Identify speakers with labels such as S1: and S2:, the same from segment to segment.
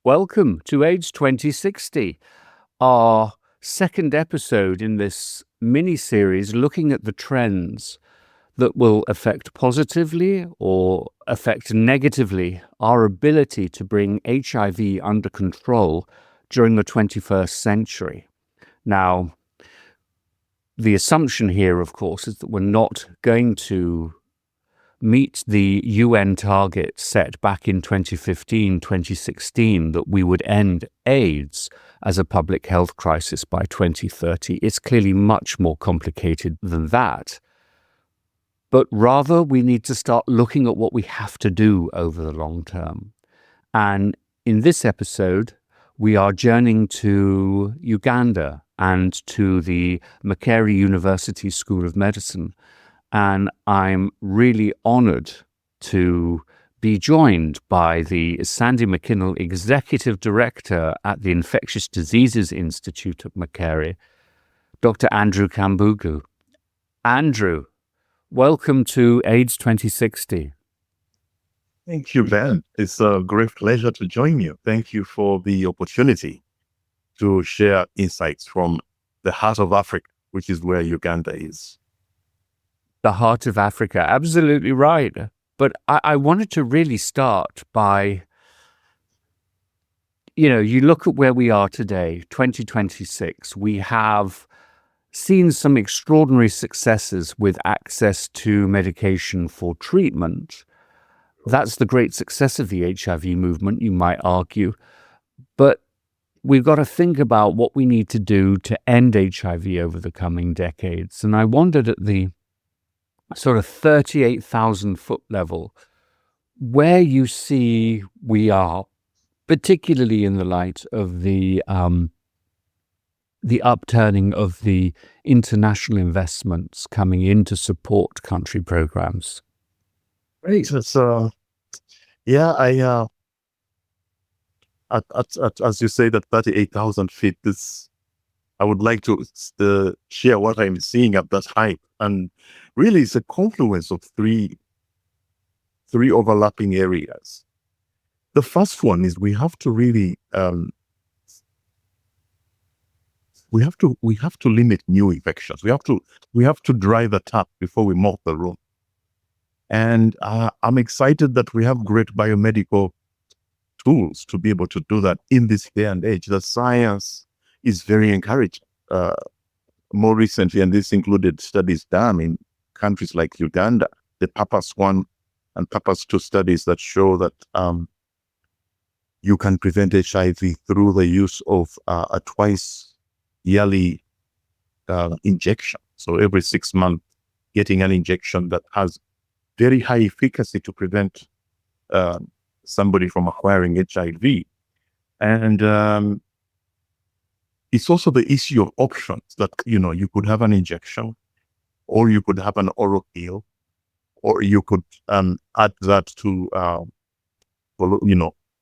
S1: Welcome to AIDS 2060, our second episode in this mini-series looking at the trends that will affect positively or affect negatively our ability to bring HIV under control during the 21st century. Now, the assumption here, of course, is that we're not going to meet the UN target set back in 2015, 2016, that we would end AIDS as a public health crisis by 2030. It's clearly much more complicated than that. But rather, we need to start looking at what we have to do over the long term. And in this episode, we are journeying to Uganda and to the Makere University School of Medicine. And I'm really honored to be joined by the Sandy McKinnell, Executive Director at the Infectious Diseases Institute at Makere, Dr. Andrew Kambugu. Andrew, welcome to AIDS 2060.
S2: Thank you, Ben. It's a great pleasure to join you. Thank you for the opportunity to share insights from the heart of Africa, which is where Uganda is.
S1: The heart of Africa, absolutely right. But I wanted to really start by, you look at where we are today, 2026. We have seen some extraordinary successes with access to medication for treatment. That's the great success of the HIV movement, you might argue. But we've got to think about what we need to do to end HIV over the coming decades. And I wondered at the sort of 38,000 foot level, where you see we are, particularly in the light of the upturning of the international investments coming in to support country programs.
S2: Great. That's as you say, that 38,000 feet. I would like to share what I'm seeing at that height, and really, it's a confluence of three overlapping areas. The first one is we have to really we have to limit new infections. We have to dry the tap before we mop the room. And I'm excited that we have great biomedical tools to be able to do that in this day and age. The science is very encouraging. More recently, and this included studies done in countries like Uganda, the PAPAS 1 and PAPAS 2 studies that show that you can prevent HIV through the use of a twice yearly injection. So every 6 months, getting an injection that has very high efficacy to prevent somebody from acquiring HIV. And it's also the issue of options that, you could have an injection, or you could have an oral pill, or you could add that to,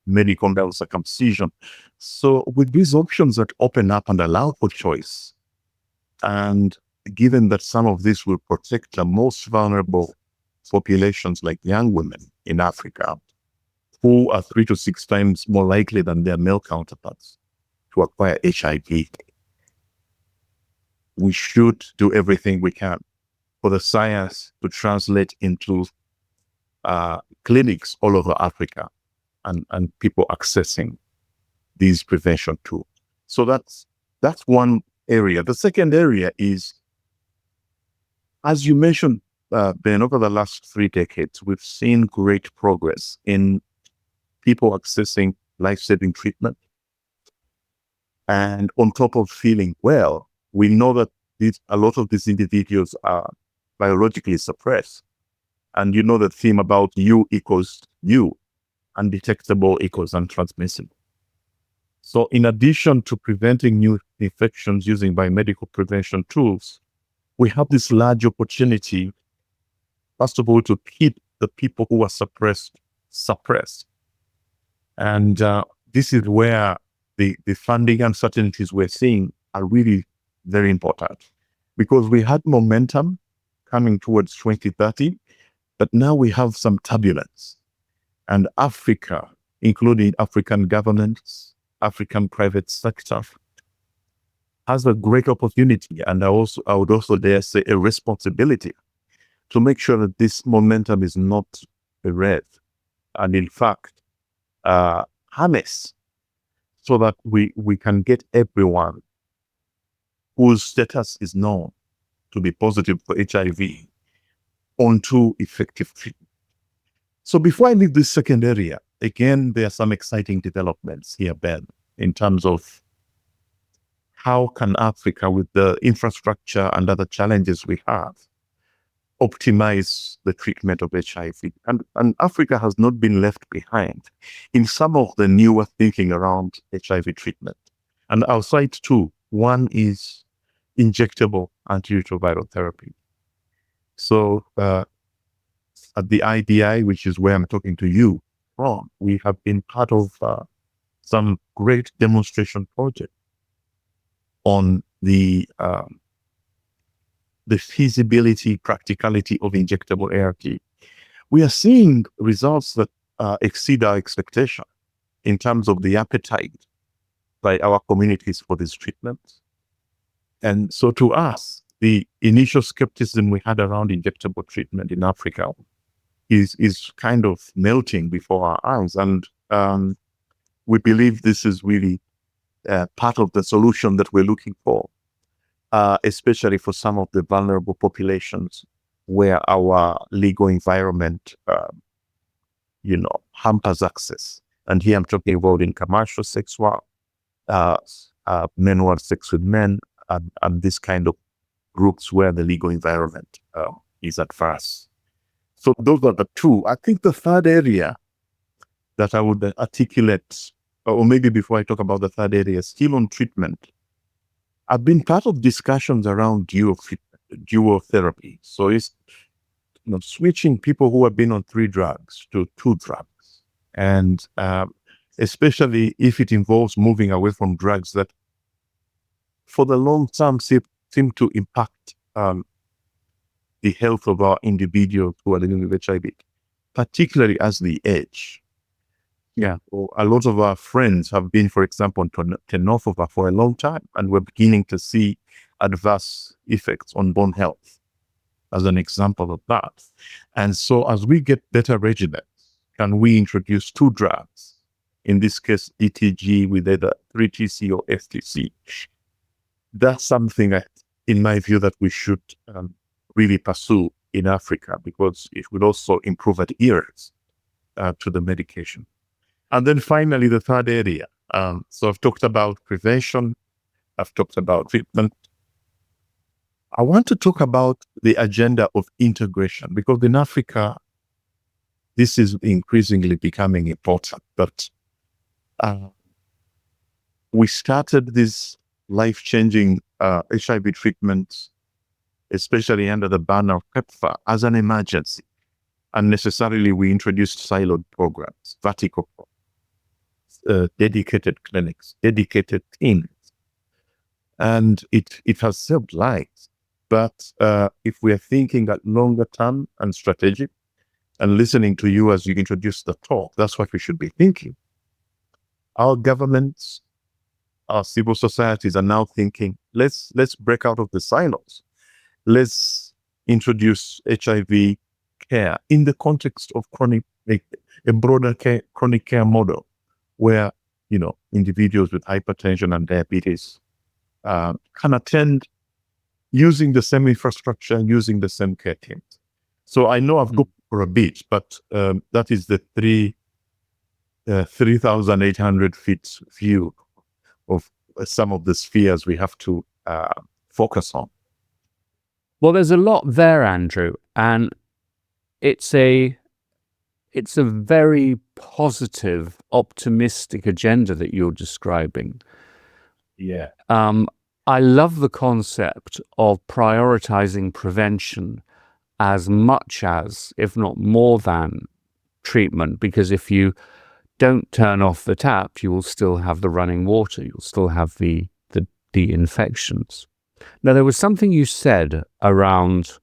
S2: medical circumcision. So with these options that open up and allow for choice, and given that some of this will protect the most vulnerable populations like young women in Africa, who are 3 to 6 times more likely than their male counterparts to acquire HIV, we should do everything we can for the science to translate into clinics all over Africa and people accessing these prevention tools. So that's one area. The second area is, as you mentioned, Ben, over the last 3 decades, we've seen great progress in people accessing life-saving treatment. And on top of feeling well, we know that a lot of these individuals are biologically suppressed. And you know the theme about U equals U, undetectable equals untransmissible. So in addition to preventing new infections using biomedical prevention tools, we have this large opportunity, first of all, to keep the people who are suppressed. And this is where the funding uncertainties we're seeing are really very important, because we had momentum coming towards 2030, but now we have some turbulence. And Africa including African governments, African private sector, has a great opportunity, and I would also dare say a responsibility to make sure that this momentum is not erased, and in fact harness, so that we can get everyone whose status is known to be positive for HIV onto effective treatment. So before I leave this second area, again, there are some exciting developments here, Ben, in terms of how can Africa, with the infrastructure and other challenges we have, optimize the treatment of HIV. And Africa has not been left behind in some of the newer thinking around HIV treatment. And I'll cite two. One is injectable antiretroviral therapy. So at the IDI, which is where I'm talking to you from, we have been part of some great demonstration projects on the feasibility, practicality of injectable ART. We are seeing results that exceed our expectation in terms of the appetite by our communities for this treatment. And so to us, the initial skepticism we had around injectable treatment in Africa is kind of melting before our eyes. And we believe this is really part of the solution that we're looking for, especially for some of the vulnerable populations where our legal environment, hampers access. And here I'm talking about in commercial sex work, men who have sex with men, and this kind of groups where the legal environment is adverse. So those are the two. I think the third area that I would articulate, or maybe before I talk about the third area, still on treatment, I've been part of discussions around dual therapy. So it's switching people who have been on 3 drugs to 2 drugs. And especially if it involves moving away from drugs that for the long term seem to impact the health of our individuals who are living with HIV, particularly as they age. Yeah, so a lot of our friends have been, for example, on tenofovir for a long time, and we're beginning to see adverse effects on bone health as an example of that. And so as we get better regimens, can we introduce 2 drugs, in this case, ETG with either 3TC or FTC? That's something that, in my view, that we should really pursue in Africa, because it would also improve adherence to the medication. And then finally, the third area. So I've talked about prevention. I've talked about treatment. I want to talk about the agenda of integration, because in Africa, this is increasingly becoming important. But we started this life-changing HIV treatment, especially under the banner of PEPFAR, as an emergency. Unnecessarily, we introduced siloed programs, vertical programs, dedicated clinics, dedicated teams. And it has saved lives. But if we are thinking at longer term and strategic, and listening to you as you introduce the talk, that's what we should be thinking. Our governments, our civil societies are now thinking, let's break out of the silos. Let's introduce HIV care in the context of a broader chronic care model, where individuals with hypertension and diabetes can attend using the same infrastructure, using the same care teams. So I know I've got for a bit, but that is the 3,800 feet view of some of the spheres we have to focus on.
S1: Well, there's a lot there, Andrew, and it's a very positive, optimistic agenda that you're describing.
S2: Yeah.
S1: I love the concept of prioritizing prevention as much as, if not more than, treatment, because if you don't turn off the tap, you will still have the running water, you'll still have the infections. Now, there was something you said around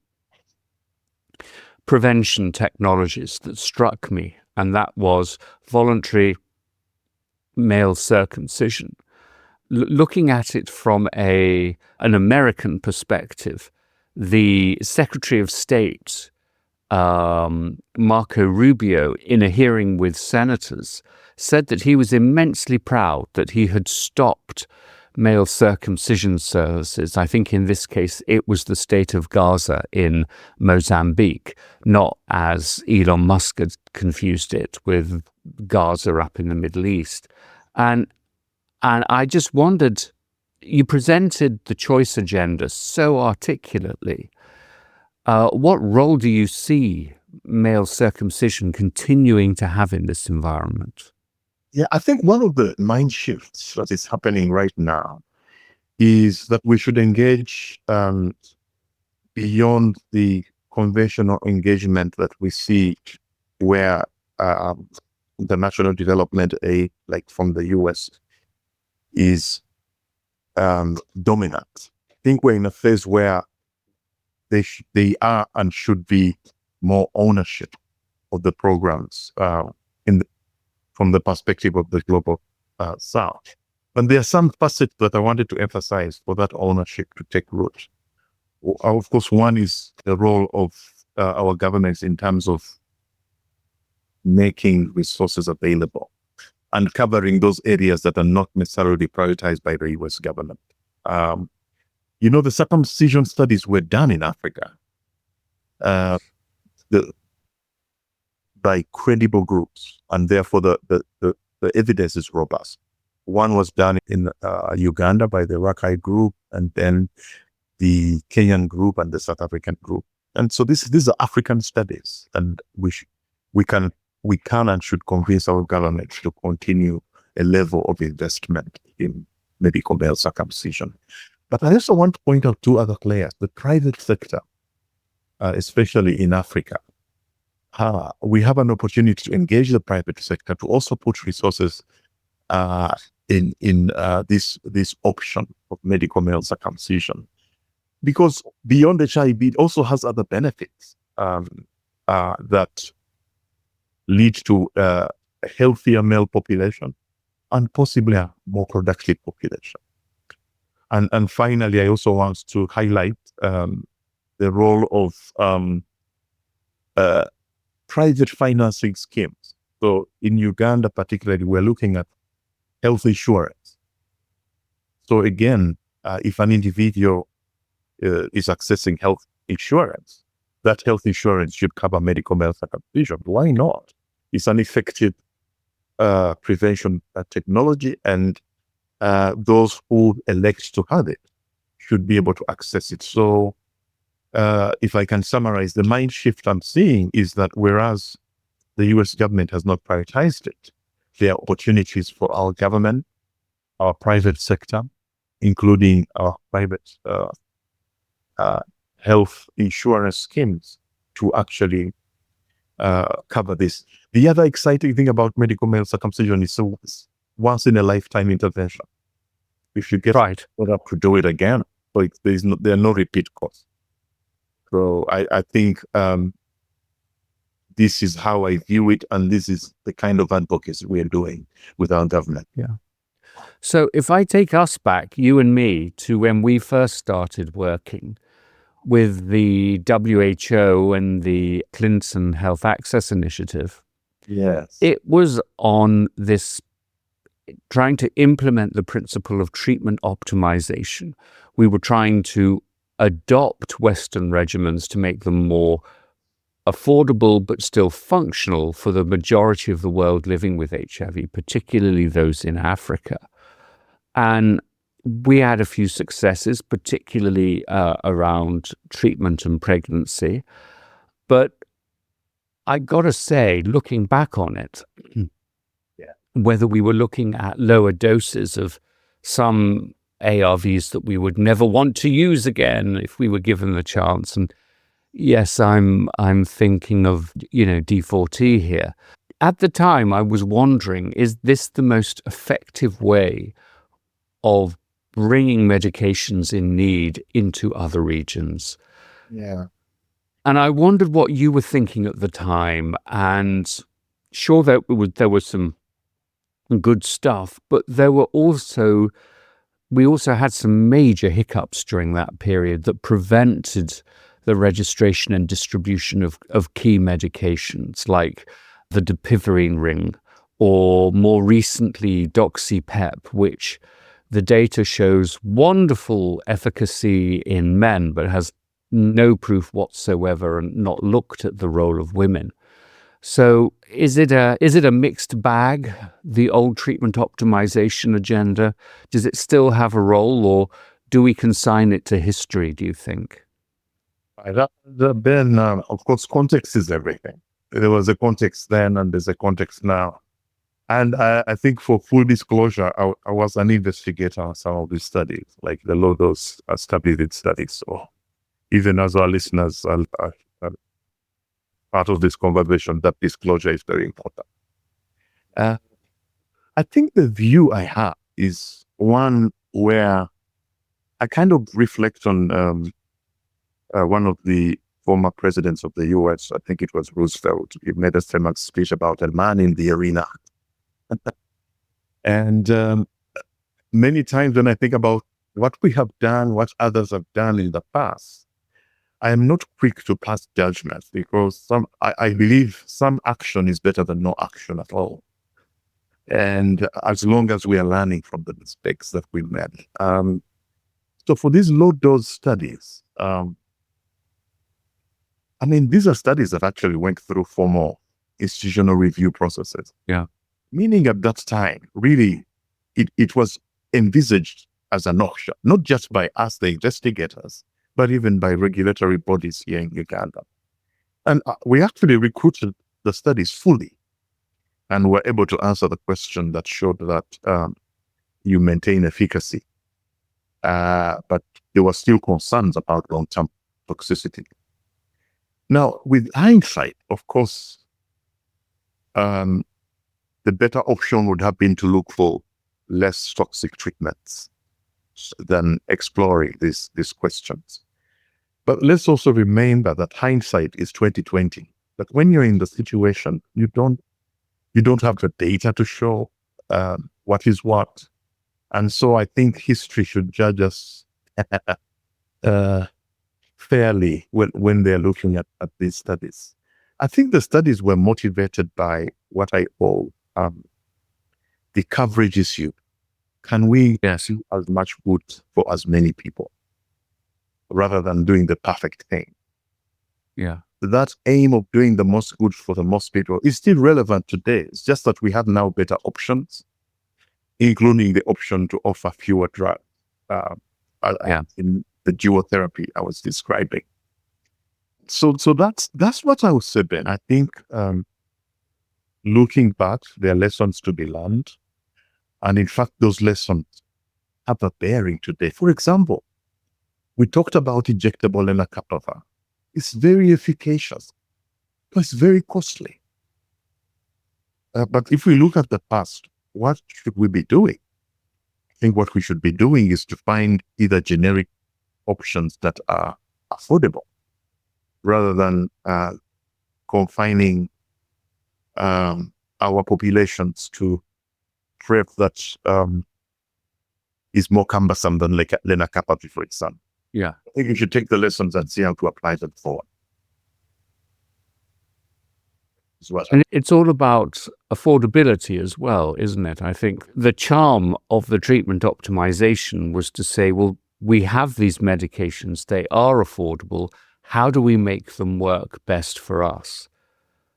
S1: prevention technologies that struck me, and that was voluntary male circumcision. Looking at it from an American perspective, the Secretary of State, Marco Rubio, in a hearing with senators, said that he was immensely proud that he had stopped male circumcision services. I think in this case it was the state of Gaza in Mozambique, not as Elon Musk had confused it with Gaza up in the Middle East. And I just wondered, you presented the choice agenda so articulately. What role do you see male circumcision continuing to have in this environment?
S2: Yeah, I think one of the mind shifts that is happening right now is that we should engage beyond the conventional engagement that we see where the national development aid, like from the US, is dominant. I think we're in a phase where they are and should be more ownership of the programs from the perspective of the global South. But there are some facets that I wanted to emphasize for that ownership to take root. Of course, one is the role of our governments in terms of making resources available and covering those areas that are not necessarily prioritized by the US government. The circumcision studies were done in Africa by credible groups, and therefore the evidence is robust. One was done in Uganda by the Rakai group, and then the Kenyan group and the South African group. And so these are African studies, and we can and should convince our government to continue a level of investment in medical male circumcision. But I also want to point out two other players, the private sector, especially in Africa. We have an opportunity to engage the private sector to also put resources in this option of medical male circumcision, because beyond HIV, it also has other benefits that lead to a healthier male population and possibly a more productive population. And finally, I also want to highlight the role of private financing schemes. So in Uganda, particularly, we're looking at health insurance. So again, if an individual is accessing health insurance, that health insurance should cover medical male circumcision. Why not? It's an effective prevention technology, and those who elect to have it should be able to access it. So if I can summarize, the mind shift I'm seeing is that whereas the US government has not prioritized it, there are opportunities for our government, our private sector, including our private health insurance schemes, to actually cover this. The other exciting thing about medical male circumcision is once in a lifetime intervention. If you get up to do it again, so there are no repeat costs. So I think this is how I view it, and this is the kind of advocacy we are doing with our government.
S1: Yeah. So if I take us back, you and me, to when we first started working with the WHO and the Clinton Health Access Initiative,
S2: yes,
S1: it was on this trying to implement the principle of treatment optimization. We were trying to adopt Western regimens to make them more affordable but still functional for the majority of the world living with HIV, particularly those in Africa. And we had a few successes, particularly around treatment and pregnancy. But I got to say, looking back on it, whether we were looking at lower doses of some ARVs that we would never want to use again if we were given the chance. And yes, I'm thinking of, D4T here. At the time, I was wondering, is this the most effective way of bringing medications in need into other regions?
S2: Yeah.
S1: And I wondered what you were thinking at the time. And sure, there were some good stuff. But we also had some major hiccups during that period that prevented the registration and distribution of key medications like the dapivirine ring, or more recently doxypep, which the data shows wonderful efficacy in men, but has no proof whatsoever and not looked at the role of women. So is it a mixed bag, the old treatment optimization agenda? Does it still have a role, or do we consign it to history, do you think?
S2: Ben, of course, context is everything. There was a context then and there's a context now. And I think, for full disclosure, I was an investigator on some of these studies, like the low-dose stability studies. So even as our listeners are part of this conversation, that disclosure is very important. I think the view I have is one where I kind of reflect on one of the former presidents of the US. I think it was Roosevelt. He made a famous speech about a man in the arena. And many times when I think about what we have done, what others have done in the past, I am not quick to pass judgments, because I believe some action is better than no action at all. And as long as we are learning from the mistakes that we made. So for these low-dose studies, these are studies that actually went through formal institutional review processes.
S1: Yeah.
S2: Meaning at that time, really, it was envisaged as an option, not just by us, the investigators, but even by regulatory bodies here in Uganda. And we actually recruited the studies fully and were able to answer the question that showed that you maintain efficacy. But there were still concerns about long-term toxicity. Now, with hindsight, of course, the better option would have been to look for less toxic treatments than exploring these questions. But let's also remember that hindsight is 2020. That when you're in the situation, you don't have the data to show what is what. And so I think history should judge us fairly when they're looking at these studies. I think the studies were motivated by what I call the coverage issue. Can we do as much good for as many people, rather than doing the perfect thing?
S1: Yeah.
S2: That aim of doing the most good for the most people is still relevant today. It's just that we have now better options, including the option to offer fewer drugs in the duotherapy I was describing. So that's what I would say, Ben. I think looking back, there are lessons to be learned. And in fact, those lessons have a bearing today. For example, we talked about injectable lenacapavir. It's very efficacious, but it's very costly. But if we look at the past, what should we be doing? I think what we should be doing is to find either generic options that are affordable, rather than confining our populations to PrEP that is more cumbersome than lenacapavir, for example.
S1: Yeah.
S2: I think you should take the lessons and see how to apply them forward.
S1: And it's all about affordability as well, isn't it? I think the charm of the treatment optimization was to say, well, we have these medications, they are affordable. How do we make them work best for us?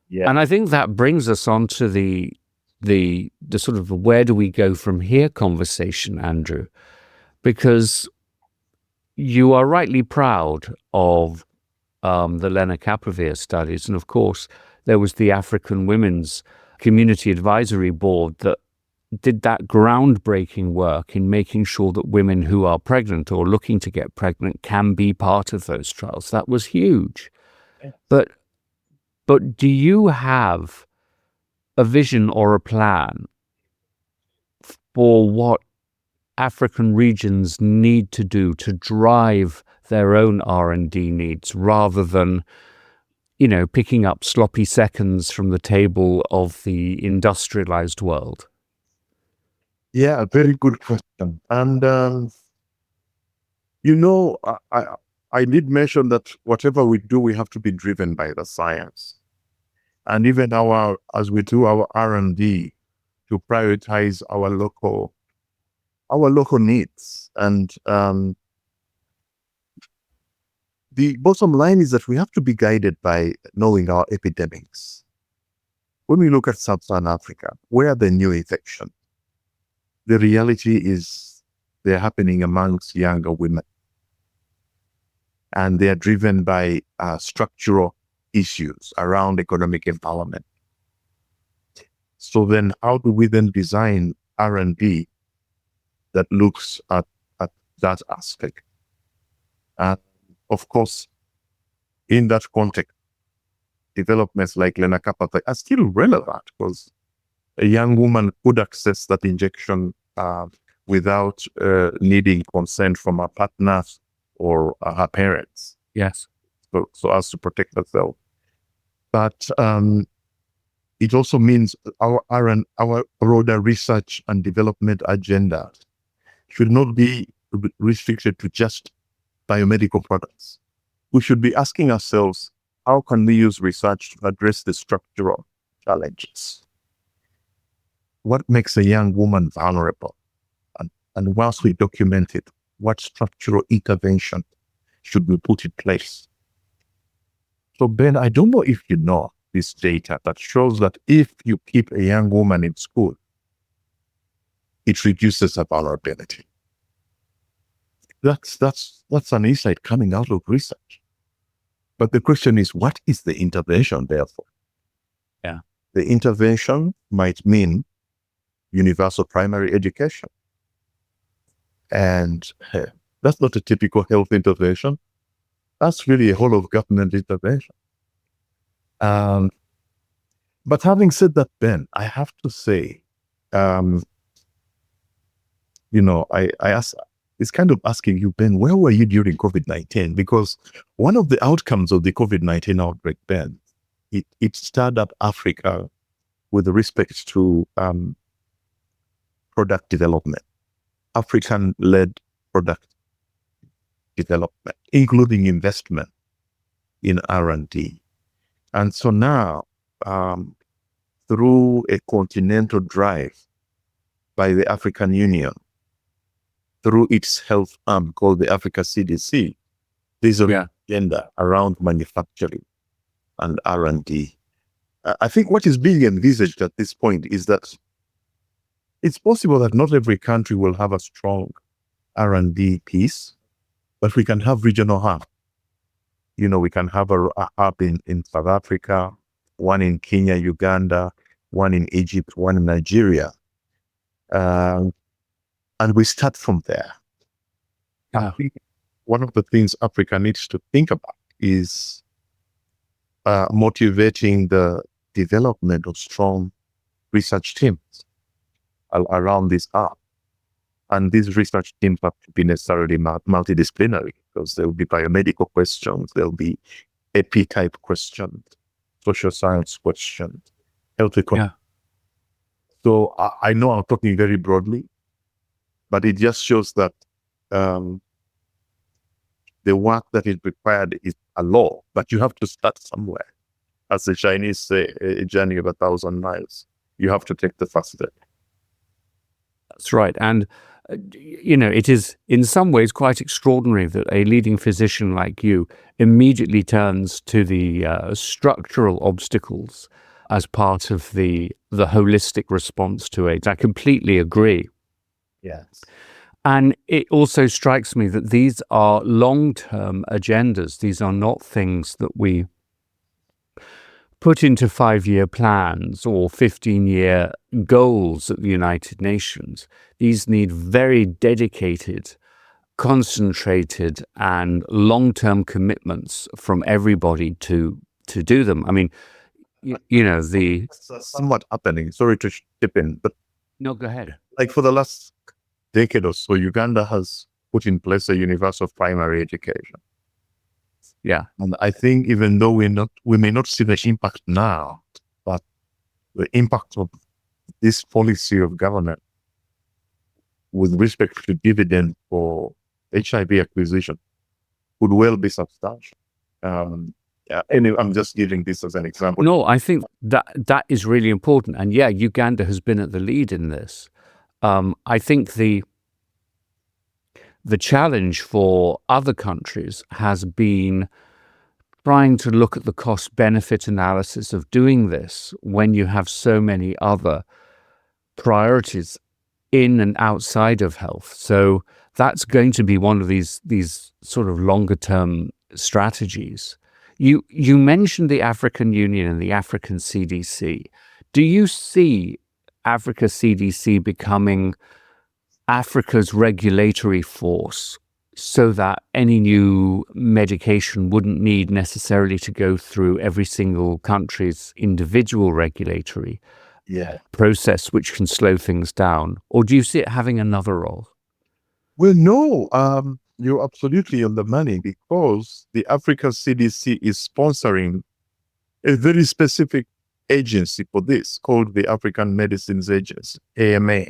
S2: Yeah.
S1: And I think that brings us on to the sort of where do we go from here conversation, Andrew, because you are rightly proud of the lenacapavir studies. And of course, there was the African Women's Community Advisory Board that did that groundbreaking work in making sure that women who are pregnant or looking to get pregnant can be part of those trials. That was huge. Yeah. But do you have a vision or a plan for what African regions need to do to drive their own R&D needs, rather than, picking up sloppy seconds from the table of the industrialized world?
S2: Yeah, very good question. And you know, I did mention that whatever we do, we have to be driven by the science, and even as we do our R&D, to prioritize our local needs. And the bottom line is that we have to be guided by knowing our epidemics. When we look at Sub-Saharan Africa, where are the new infections? The reality is they're happening amongst younger women, and they are driven by structural issues around economic empowerment. So then how do we then design R&D that looks at that aspect? And of course, in that context, developments like lenacapavir are still relevant, because a young woman could access that injection without needing consent from her partner or her parents.
S1: Yes.
S2: So as to protect herself. But it also means our broader research and development agenda should not be restricted to just biomedical products. We should be asking ourselves, how can we use research to address the structural challenges? What makes a young woman vulnerable? And once we document it, what structural intervention should we put in place? So Ben, I don't know if you know this data that shows that if you keep a young woman in school, it reduces her vulnerability. That's an insight coming out of research. But the question is, what is the intervention therefore?
S1: Yeah.
S2: The intervention might mean universal primary education. And that's not a typical health intervention. That's really a whole of government intervention. But having said that, Ben, I have to say, I ask, it's kind of asking you, Ben, where were you during COVID-19? Because one of the outcomes of the COVID-19 outbreak, Ben, it stirred up Africa with respect to product development, African-led product development, including investment in R&D. And so now, through a continental drive by the African Union, through its health arm called the Africa CDC, there's an agenda around manufacturing and R&D. I think what is being envisaged at this point is that it's possible that not every country will have a strong R&D piece, but we can have regional hubs. We can have a hub in South Africa, one in Kenya, Uganda, one in Egypt, one in Nigeria. And we start from there. I think one of the things Africa needs to think about is motivating the development of strong research teams around this hub. And these research teams have to be necessarily multidisciplinary, because there will be biomedical questions, there will be AP-type questions, social science questions, health economics. So I know I'm talking very broadly, but it just shows that the work that is required is a lot, but you have to start somewhere. As the Chinese say, a journey of 1,000 miles. You have to take the first step.
S1: That's right. And, it is in some ways quite extraordinary that a leading physician like you immediately turns to the structural obstacles as part of the holistic response to AIDS. I completely agree.
S2: Yes.
S1: And it also strikes me that these are long-term agendas. These are not things that we put into 5-year plans or 15-year goals at the United Nations. These need very dedicated, concentrated, and long-term commitments from everybody to do them. I mean,
S2: It's somewhat happening. Sorry to chip in, but
S1: no, go ahead.
S2: Like for the last decade or so, Uganda has put in place a universal primary education.
S1: Yeah.
S2: And I think even though we may not see the impact now, but the impact of this policy of government with respect to dividend for HIV acquisition would well be substantial. Anyway, I'm just giving this as an example.
S1: No, I think that is really important. And yeah, Uganda has been at the lead in this. I think the challenge for other countries has been trying to look at the cost-benefit analysis of doing this when you have so many other priorities in and outside of health. So that's going to be one of these sort of longer-term strategies. You mentioned the African Union and the African CDC. Do you see Africa CDC becoming Africa's regulatory force so that any new medication wouldn't need necessarily to go through every single country's individual regulatory process, which can slow things down? Or do you see it having another role?
S2: Well, no, you're absolutely on the money, because the Africa CDC is sponsoring a very specific agency for this called the African Medicines Agency, AMA,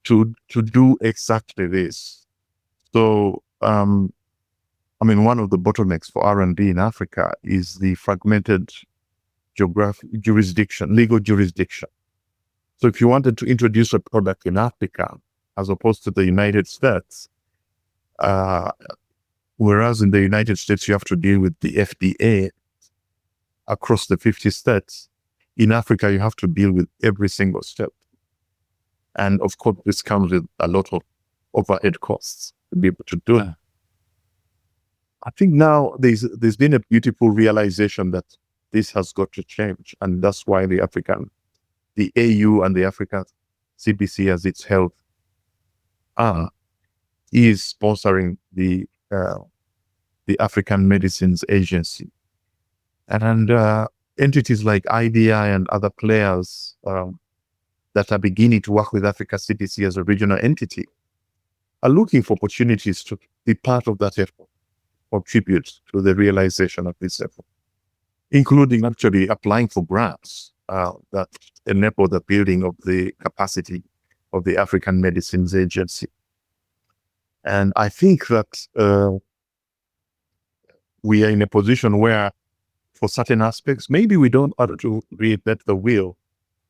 S2: to do exactly this. So, one of the bottlenecks for R&D in Africa is the fragmented legal jurisdiction. So if you wanted to introduce a product in Africa, as opposed to the United States, whereas in the United States, you have to deal with the FDA across the 50 states, in Africa, you have to deal with every single step. And of course, this comes with a lot of overhead costs to be able to do it. I think now there's been a beautiful realization that this has got to change. And that's why the AU and the African CDC as its health is sponsoring the African Medicines Agency. And entities like IDI and other players that are beginning to work with Africa CDC as a regional entity are looking for opportunities to be part of that effort, contribute to the realization of this effort, including actually applying for grants that enable the building of the capacity of the African Medicines Agency. And I think that we are in a position where, for certain aspects, maybe we don't have to reinvent the wheel.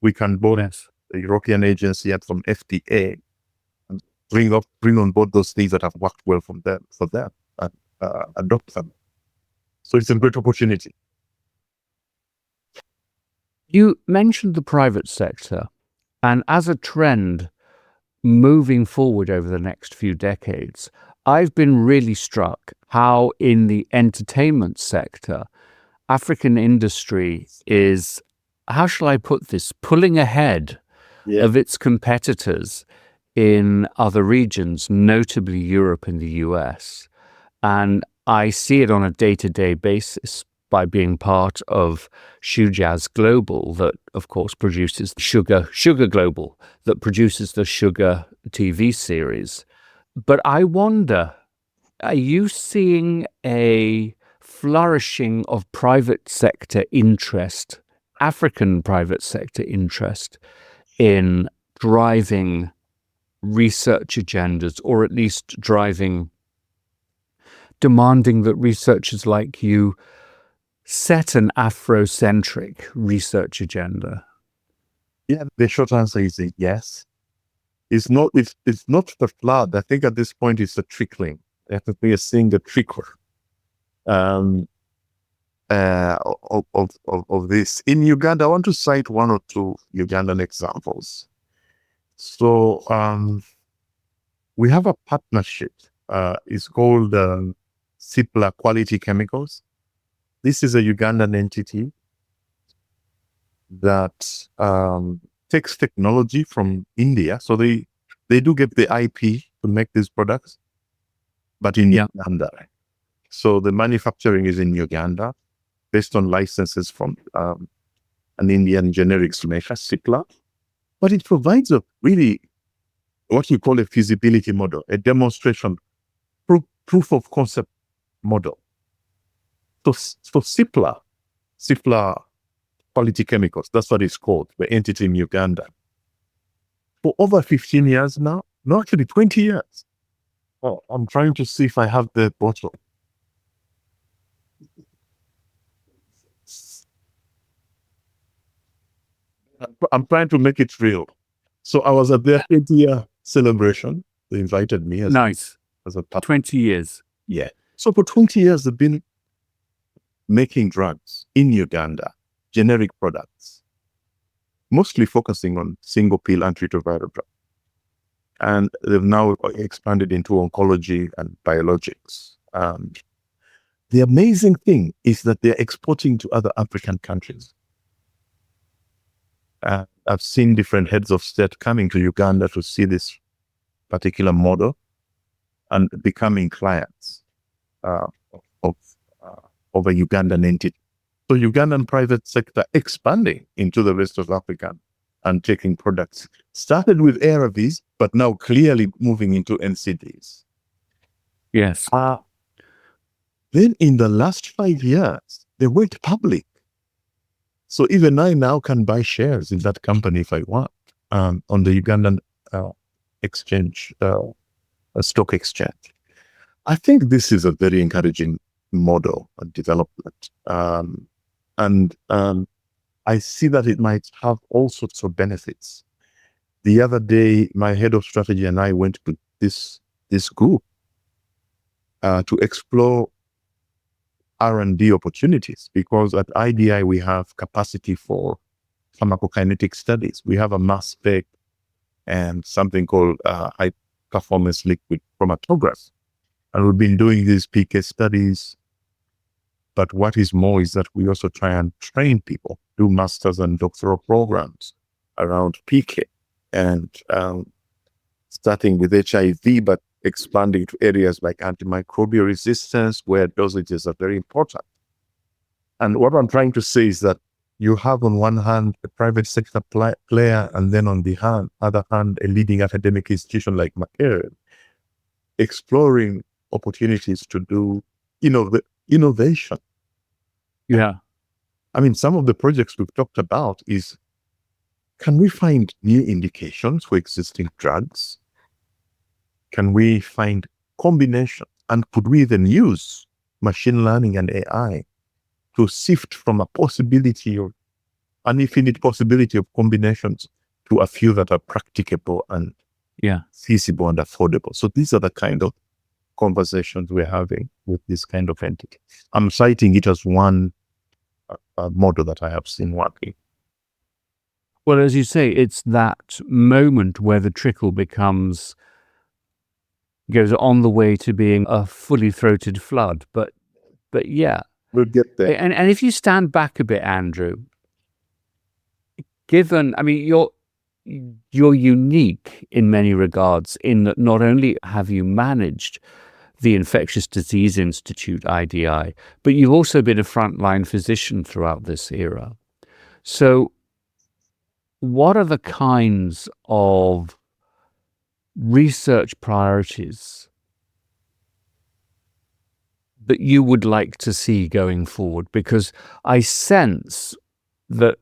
S2: We can borrow the European agency and from FDA and bring on board those things that have worked well for them and adopt them. So it's a great opportunity.
S1: You mentioned the private sector, and as a trend moving forward over the next few decades, I've been really struck how in the entertainment sector, African industry is, how shall I put this, pulling ahead of its competitors in other regions, notably Europe and the US. And I see it on a day-to-day basis by being part of Shujaz Global, that of course produces Sugar Global, that produces the Sugar TV series. But I wonder, are you seeing a flourishing of private sector interest, African private sector interest, in driving research agendas, or at least demanding that researchers like you set an Afrocentric research agenda?
S2: Yeah, the short answer is a yes. It's not the flood. I think at this point it's a trickling. We are seeing the trickle of this. In Uganda, I want to cite one or two Ugandan examples. So we have a partnership. It's called CIPLA Quality Chemicals. This is a Ugandan entity that takes technology from India. So they do get the IP to make these products, but in Uganda. So the manufacturing is in Uganda based on licenses from an Indian generics maker, CIPLA. But it provides a really, what you call a feasibility model, a demonstration, proof of concept model. So for CIPLA Quality Chemicals, that's what it's called, the entity in Uganda. for over 15 years now. No, actually 20 years. Oh, I'm trying to see if I have the bottle. I'm trying to make it real. So I was at their 20-year celebration. They invited me as
S1: Nice.
S2: a partner.
S1: 20 years.
S2: Yeah. So for 20 years, they've been making drugs in Uganda, generic products, mostly focusing on single pill antiretroviral drugs. And they've now expanded into oncology and biologics. The amazing thing is that they're exporting to other African countries. I've seen different heads of state coming to Uganda to see this particular model and becoming clients of a Ugandan entity. So Ugandan private sector expanding into the rest of Africa and taking products. Started with ARVs, but now clearly moving into NCDs.
S1: Yes.
S2: Then in the last 5 years, they went public. So even I now can buy shares in that company if I want on the Ugandan exchange, stock exchange. I think this is a very encouraging model and development. And I see that it might have all sorts of benefits. The other day, my head of strategy and I went to this group to explore R&D opportunities, because at IDI we have capacity for pharmacokinetic studies. We have a mass spec and something called high performance liquid chromatography. And we've been doing these PK studies. But what is more is that we also try and train people, do masters and doctoral programs around PK, and starting with HIV, but expanding to areas like antimicrobial resistance, where dosages are very important. And what I'm trying to say is that you have on one hand a private sector player, and then on the other hand, a leading academic institution like Makere, exploring opportunities to do innovation.
S1: Yeah.
S2: I mean, some of the projects we've talked about is, can we find new indications for existing drugs? Can we find combinations? And could we then use machine learning and AI to sift from a possibility of an infinite possibility of combinations to a few that are practicable and feasible and affordable? So these are the kind of conversations we're having with this kind of entity. I'm citing it as one model that I have seen working.
S1: Well, as you say, it's that moment where the trickle goes on the way to being a fully throated flood. But yeah.
S2: We'll get there.
S1: And if you stand back a bit, Andrew, you're unique in many regards, in that not only have you managed the Infectious Disease Institute, IDI, but you've also been a frontline physician throughout this era. So what are the kinds of research priorities that you would like to see going forward? Because I sense that,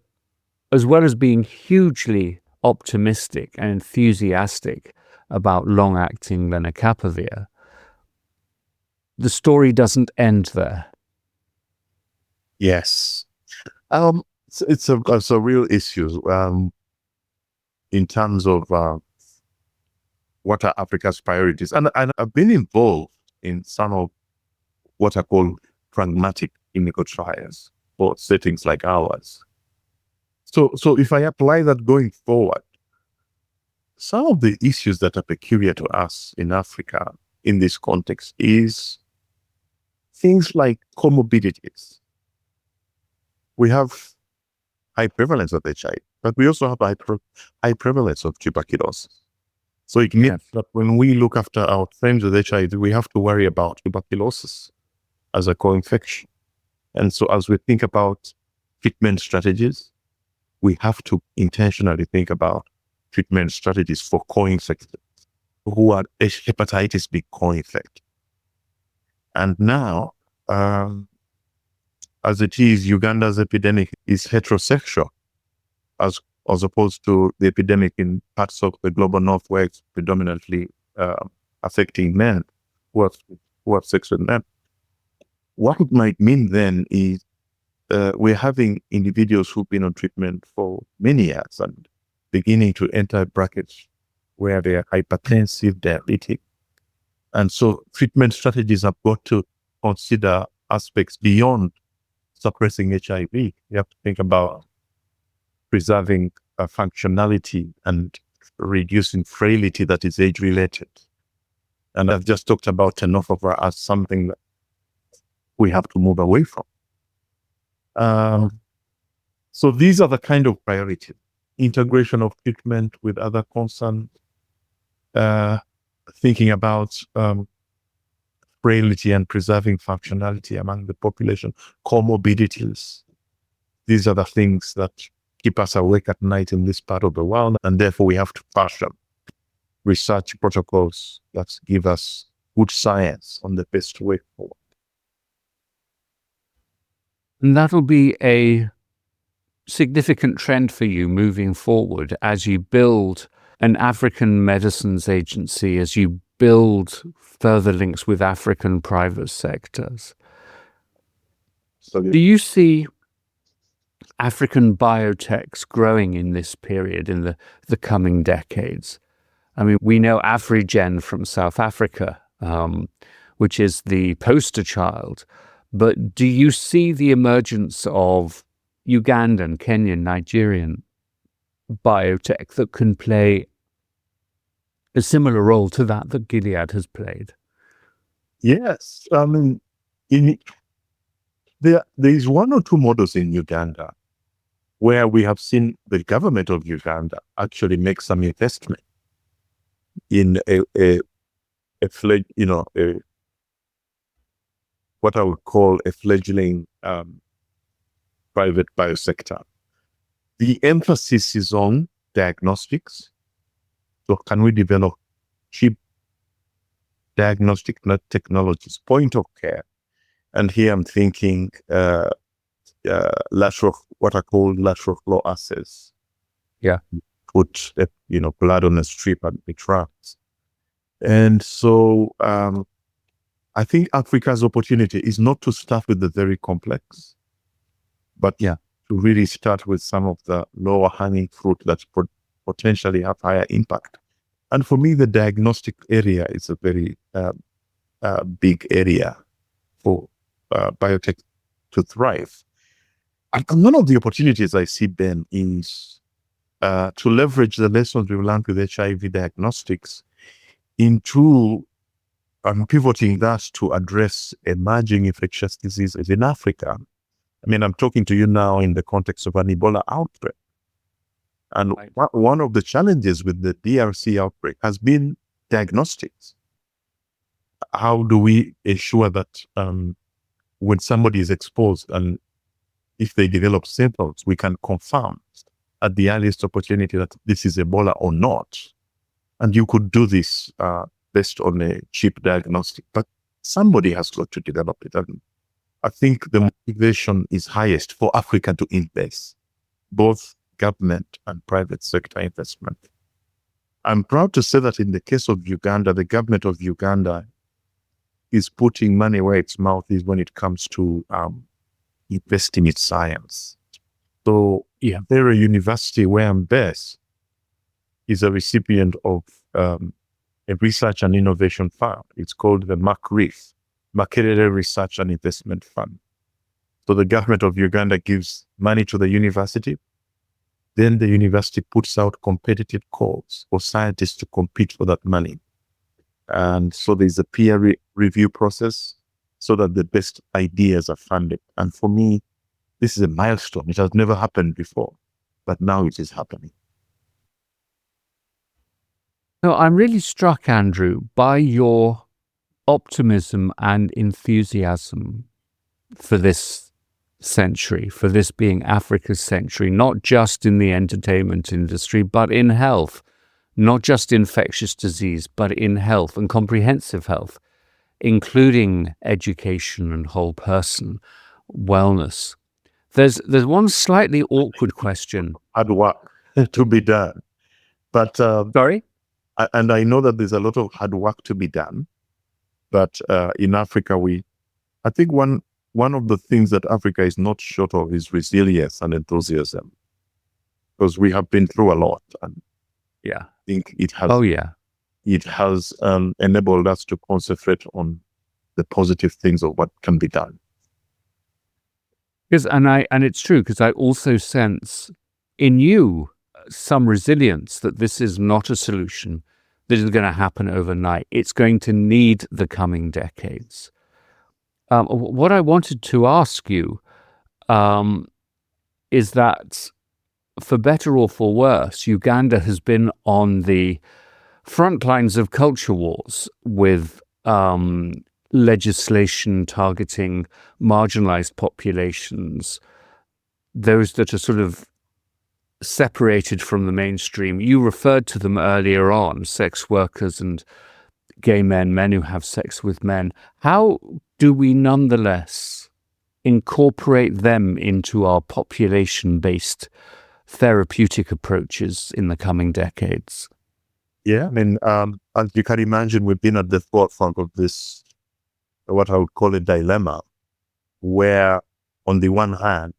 S1: as well as being hugely optimistic and enthusiastic about long-acting lenacapavir, the story doesn't end there.
S2: Yes. It's a real issue in terms of what are Africa's priorities. And I've been involved in some of what are called pragmatic clinical trials for settings like ours. So if I apply that going forward, some of the issues that are peculiar to us in Africa in this context is things like comorbidities. We have high prevalence of HIV, but we also have high prevalence of tuberculosis. So it means that when we look after our friends with HIV, we have to worry about tuberculosis as a co-infection. And so as we think about treatment strategies, we have to intentionally think about treatment strategies for co-infected who are hepatitis B co-infected. And now, as it is, Uganda's epidemic is heterosexual as as opposed to the epidemic in parts of the global north where it's predominantly affecting men who have sex with men. What it might mean then is we're having individuals who've been on treatment for many years and beginning to enter brackets where they are hypertensive, diabetic. And so treatment strategies have got to consider aspects beyond suppressing HIV. You have to think about preserving functionality and reducing frailty that is age-related. And I've just talked about tenofovir as something that we have to move away from. So these are the kind of priorities. Integration of treatment with other concerns, thinking about frailty and preserving functionality among the population, comorbidities. These are the things that keep us awake at night in this part of the world, and therefore we have to fashion research protocols that give us good science on the best way forward.
S1: And that'll be a significant trend for you moving forward as you build an African medicines agency, as you build further links with African private sectors. Do you see African biotechs growing in this period, in the coming decades? I mean, we know Afrigen from South Africa, which is the poster child. But do you see the emergence of Ugandan, Kenyan, Nigerian biotech that can play a similar role to that Gilead has played?
S2: Yes. I mean, there is one or two models in Uganda where we have seen the government of Uganda actually make some investment in what I would call a fledgling private biosector. The emphasis is on diagnostics. So can we develop cheap diagnostic technologies, point of care? And here I'm thinking what I call lateral flow assays.
S1: Yeah.
S2: Put blood on a strip and be tracked. And so I think Africa's opportunity is not to start with the very complex, but to really start with some of the lower hanging fruit that potentially have higher impact. And for me, the diagnostic area is a very big area for biotech to thrive. And one of the opportunities I see, Ben, is to leverage the lessons we've learned with HIV diagnostics into pivoting that to address emerging infectious diseases in Africa. I mean, I'm talking to you now in the context of an Ebola outbreak. And one of the challenges with the DRC outbreak has been diagnostics. How do we ensure that when somebody is exposed and if they develop symptoms, we can confirm at the earliest opportunity that this is Ebola or not? And you could do this based on a cheap diagnostic, but somebody has got to develop it. And I think the motivation is highest for Africa to invest, both government and private sector investment. I'm proud to say that in the case of Uganda, the government of Uganda is putting money where its mouth is when it comes to investing in science. So Makere University, where I'm based, is a recipient of a research and innovation fund. It's called the Makere Research and Investment Fund. So the government of Uganda gives money to the university. Then the university puts out competitive calls for scientists to compete for that money. And so there's a peer review process so that the best ideas are funded. And for me, this is a milestone. It has never happened before, but now it is happening.
S1: No, I'm really struck, Andrew, by your optimism and enthusiasm for this century, for this being Africa's century, not just in the entertainment industry, but in health, not just infectious disease, but in health and comprehensive health, including education and whole person wellness. There's one slightly awkward question.
S2: Hard work. to be done. But
S1: Sorry?
S2: and I know that there's a lot of hard work to be done. But in Africa, I think one of the things that Africa is not short of is resilience and enthusiasm, because we have been through a lot, and
S1: Yeah.
S2: I think it has enabled us to concentrate on the positive things of what can be done.
S1: And it's true, because I also sense in you some resilience that this is not a solution that is going to happen overnight. It's going to need the coming decades. What I wanted to ask you is that, for better or for worse, Uganda has been on the front lines of culture wars with legislation targeting marginalized populations, those that are sort of separated from the mainstream. You referred to them earlier on, sex workers and gay men who have sex with men. How do we nonetheless incorporate them into our population-based therapeutic approaches in the coming decades?
S2: Yeah, I mean, as you can imagine, we've been at the forefront of this, what I would call a dilemma, where on the one hand,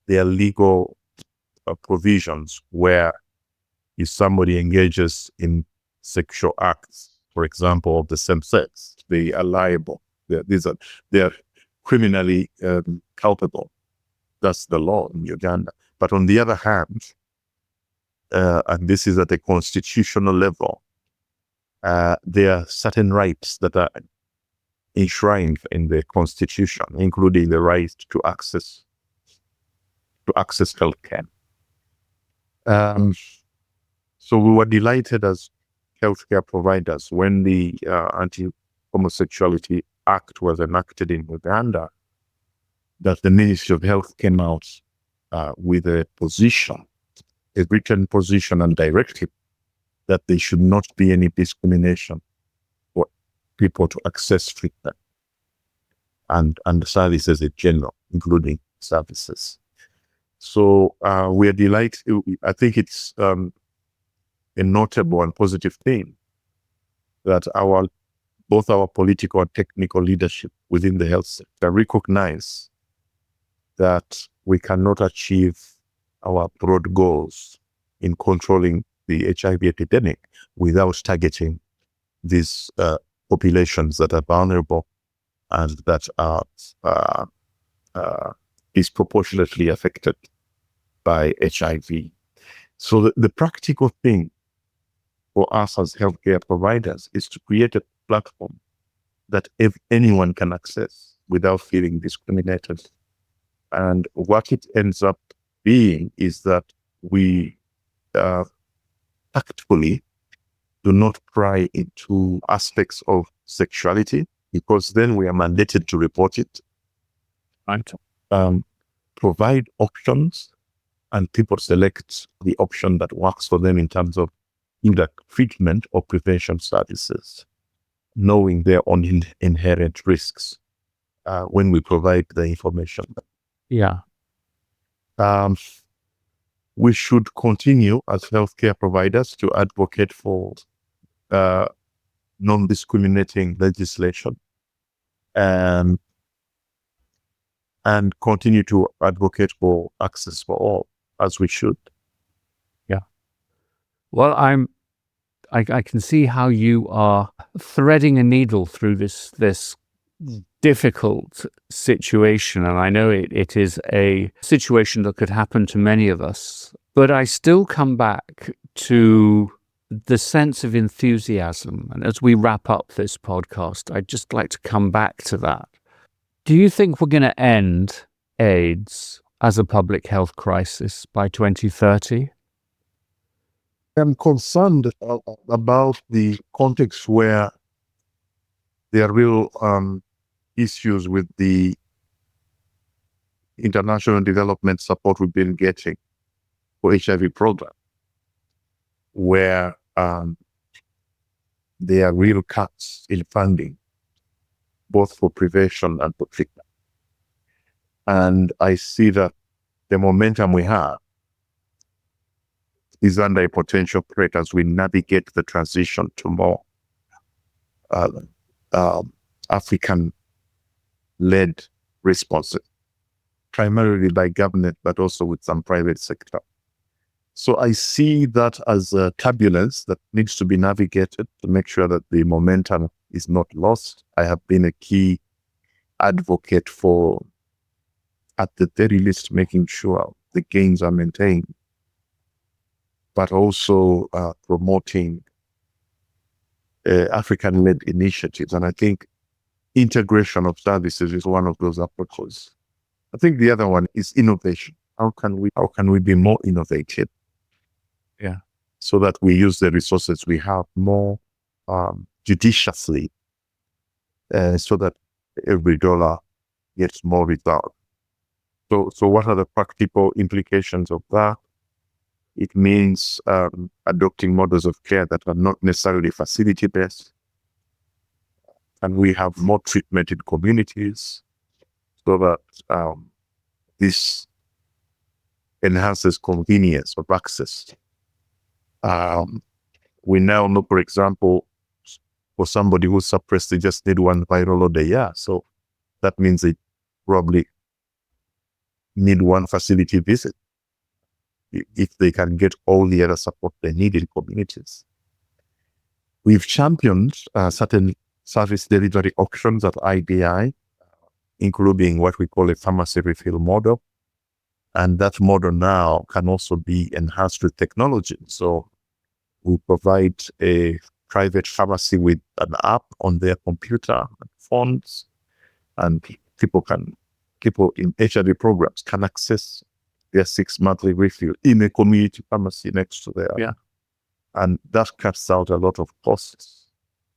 S2: there are legal provisions where if somebody engages in sexual acts, for example, of the same sex, they are liable. They're criminally culpable. That's the law in Uganda. But on the other hand, and this is at a constitutional level, there are certain rights that are enshrined in the constitution, including the right to access healthcare. So we were delighted as healthcare providers when the Anti-Homosexuality Act was enacted in Uganda, that the Ministry of Health came out with a written position and directive that there should not be any discrimination for people to access treatment and services in general, including services. So we are delighted. I think it's a notable and positive thing that both our political and technical leadership within the health sector recognize that we cannot achieve our broad goals in controlling the HIV epidemic without targeting these populations that are vulnerable and that are disproportionately affected by HIV. So the practical thing for us as healthcare providers is to create a platform that anyone can access without feeling discriminated. And what it ends up being is that we tactfully do not pry into aspects of sexuality, because then we are mandated to report it. Right. Provide options, and people select the option that works for them in terms of either treatment or prevention services, knowing their own inherent risks when we provide the information.
S1: Yeah.
S2: We should continue as healthcare providers to advocate for non-discriminating legislation and continue to advocate for access for all, as we should.
S1: Yeah. Well, I can see how you are threading a needle through this difficult situation, and I know it is a situation that could happen to many of us. But I still come back to the sense of enthusiasm, and as we wrap up this podcast, I'd just like to come back to that. Do you think we're going to end AIDS as a public health crisis by 2030?
S2: I'm concerned about the context where there are real issues with the international development support we've been getting for HIV program, where there are real cuts in funding, both for prevention and for treatment. And I see that the momentum we have is under a potential threat as we navigate the transition to more African-led responses, primarily by government, but also with some private sector. So I see that as a turbulence that needs to be navigated to make sure that the momentum is not lost. I have been a key advocate for, at the very least, making sure the gains are maintained, but also promoting African-led initiatives. And I think integration of services is one of those approaches. I think the other one is innovation. How can we be more innovative?
S1: Yeah.
S2: So that we use the resources we have more judiciously, so that every dollar gets more result. So what are the practical implications of that? It means adopting models of care that are not necessarily facility-based. And we have more treatment in communities so that this enhances convenience of access. We now know, for example, for somebody who's suppressed, they just need one viral load a year. So that means they probably need one facility visit if they can get all the other support they need in communities. We've championed certain service delivery options at IDI, including what we call a pharmacy refill model. And that model now can also be enhanced with technology. So we provide a private pharmacy with an app on their computer and phones, and people in HIV programs can access their 6 monthly refill in a community pharmacy next to their.
S1: Yeah.
S2: And that cuts out a lot of costs,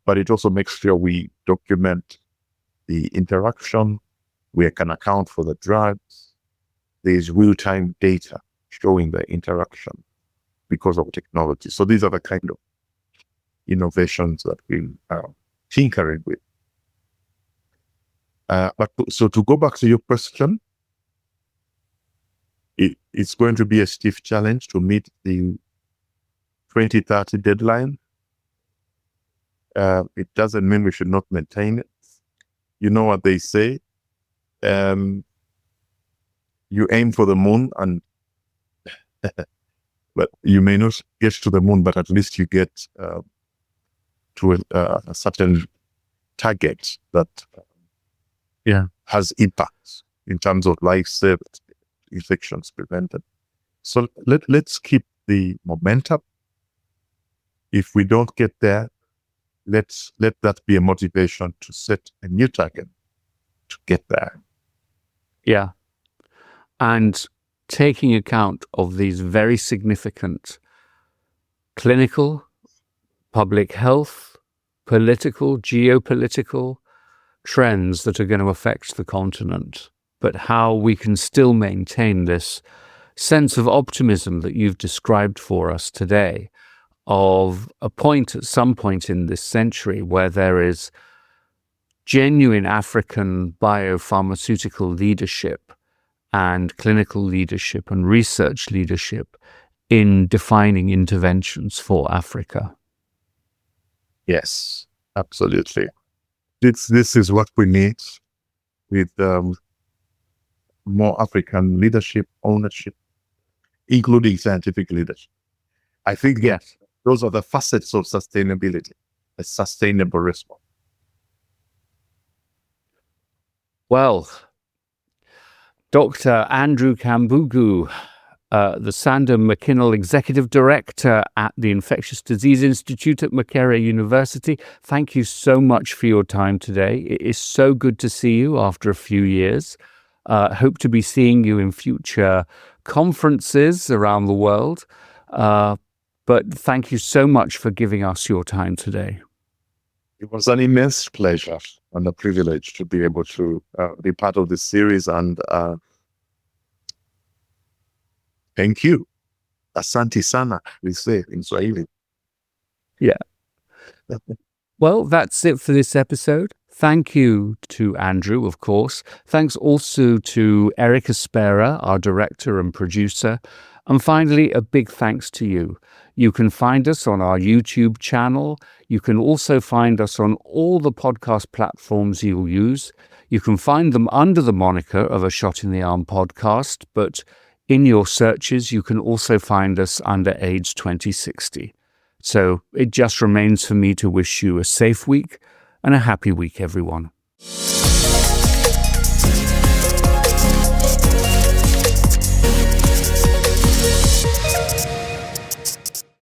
S2: but it also makes sure we document the interaction, we can account for the drugs. There's real-time data showing the interaction because of technology. So these are the kind of innovations that we are tinkering with. But so to go back to your question, it's going to be a stiff challenge to meet the 2030 deadline. It doesn't mean we should not maintain it. You know what they say, you aim for the moon, and but you may not get to the moon, but at least you get to a certain target that has impact in terms of life saved, infections prevented. So let's keep the momentum. If we don't get there, let that be a motivation to set a new target to get there.
S1: Yeah. And taking account of these very significant clinical, public health, political, geopolitical trends that are going to affect the continent, but how we can still maintain this sense of optimism that you've described for us today, of a point at some point in this century where there is genuine African biopharmaceutical leadership and clinical leadership and research leadership in defining interventions for Africa.
S2: Yes, absolutely. This is what we need with more African leadership, ownership, including scientific leadership. I think yes, those are the facets of sustainability, a sustainable response.
S1: Well, Dr. Andrew Kambugu, the Sandham McKinnell Executive Director at the Infectious Disease Institute at Makere University, thank you so much for your time today. It is so good to see you after a few years. Hope to be seeing you in future conferences around the world. But thank you so much for giving us your time today.
S2: It was an immense pleasure and a privilege to be able to be part of this series, and thank you. Asante sana, we say in Swahili.
S1: Yeah. Well, that's it for this episode. Thank you to Andrew, of course. Thanks also to Erica Spera, our director and producer. And finally, a big thanks to you. You can find us on our YouTube channel. You can also find us on all the podcast platforms you'll use. You can find them under the moniker of A Shot in the Arm podcast, but in your searches, you can also find us under AIDS 2060. So it just remains for me to wish you a safe week and a happy week, everyone.